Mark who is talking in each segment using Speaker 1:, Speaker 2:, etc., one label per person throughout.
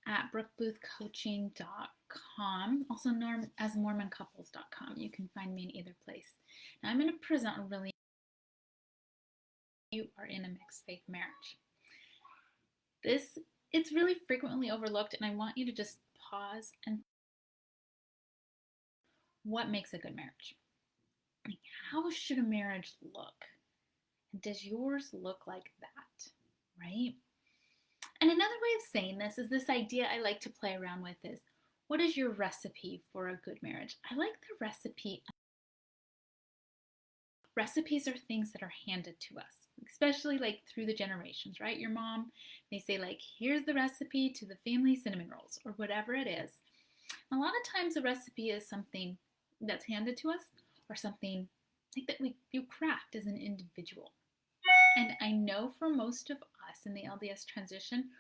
Speaker 1: at brookeboothcoaching.com, also known as mormoncouples.com. You can find me in either place. Now I'm going to present a really you are in a mixed faith marriage. It's really frequently overlooked, and I want you to just pause and what makes a good marriage? Like, how should a marriage look? And does yours look like that? Right? And another way of saying this is this idea I like to play around with is, what is your recipe for a good marriage? I like the recipe. Recipes are things that are handed to us, especially like through the generations, right? Your mom may say like, here's the recipe to the family cinnamon rolls or whatever it is. A lot of times a recipe is something that's handed to us or something like that you craft as an individual. And I know for most of us in the LDS transition,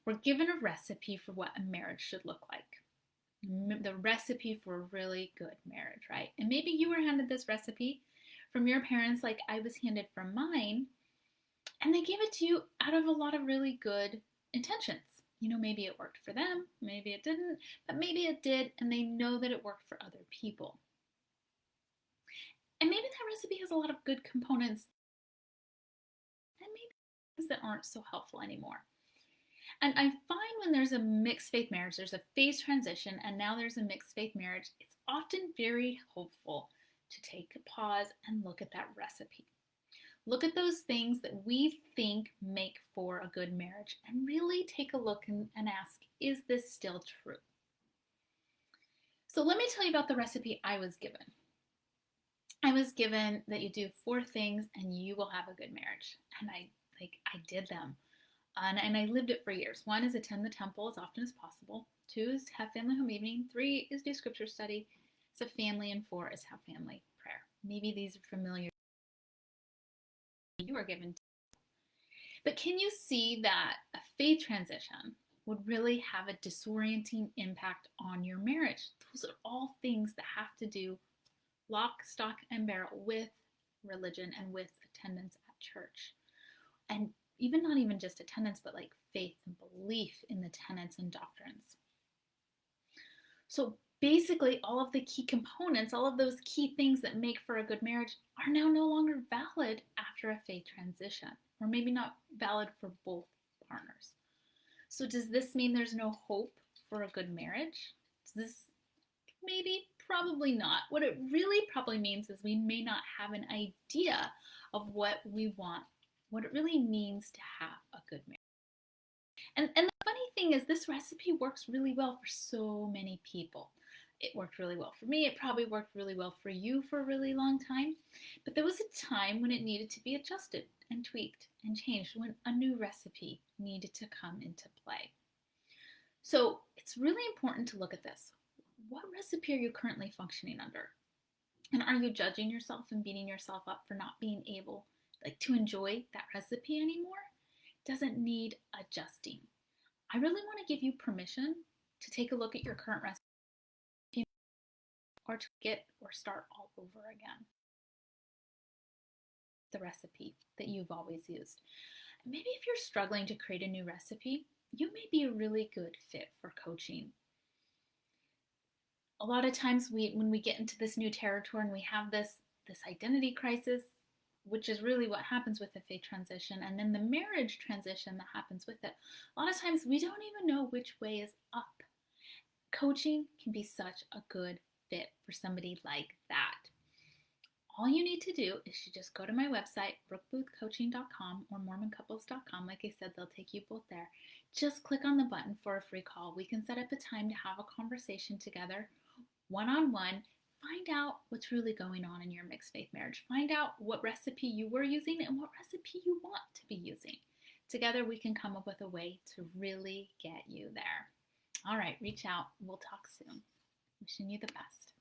Speaker 1: we're given a recipe for what a marriage should look like. The recipe for a really good marriage, right? And maybe you were handed this recipe from your parents like I was handed from mine, and they gave it to you out of a lot of really good intentions. You know, maybe it worked for them, maybe it didn't, but maybe it did, and they know that it worked for other people. And maybe that recipe has a lot of good components, and maybe things that aren't so helpful anymore. And I find when there's a mixed faith marriage, there's a phase transition, and now there's a mixed faith marriage, it's often very helpful to take a pause and look at that recipe. Look at those things that we think make for a good marriage and really take a look and ask, is this still true? So let me tell you about the recipe I was given. I was given that you do 4 things and you will have a good marriage. And I did them. And I lived it for years. 1 is attend the temple as often as possible. 2 is have family home evening. 3 is do scripture study as a family. And 4 is have family prayer. Maybe these are familiar. You are given. But can you see that a faith transition would really have a disorienting impact on your marriage? Those are all things that have to do lock, stock, and barrel with religion and with attendance at church. And even not even just attendance, but like faith and belief in the tenets and doctrines. So basically, all of the key components, all of those key things that make for a good marriage are now no longer valid after a faith transition, or maybe not valid for both partners. So does this mean there's no hope for a good marriage? Does this maybe? Probably not. What it really probably means is we may not have an idea of what we want, what it really means to have a good marriage. And the funny thing is this recipe works really well for so many people. It worked really well for me. It probably worked really well for you for a really long time. But there was a time when it needed to be adjusted and tweaked and changed, when a new recipe needed to come into play. So it's really important to look at this. What recipe are you currently functioning under? And are you judging yourself and beating yourself up for not being able to enjoy that recipe anymore? It doesn't need adjusting. I really want to give you permission to take a look at your current recipe or to get or start all over again. The recipe that you've always used. Maybe if you're struggling to create a new recipe, you may be a really good fit for coaching. A lot of times when we get into this new territory and we have this identity crisis, which is really what happens with the faith transition, and then the marriage transition that happens with it, a lot of times we don't even know which way is up. Coaching can be such a good fit for somebody like that. All you need to do is you just go to my website, brookeboothcoaching.com or mormoncouples.com. Like I said, they'll take you both there. Just click on the button for a free call. We can set up a time to have a conversation together, one-on-one. Find out what's really going on in your mixed faith marriage. Find out what recipe you were using and what recipe you want to be using. Together we can come up with a way to really get you there. All right, reach out. We'll talk soon. Wishing you the best.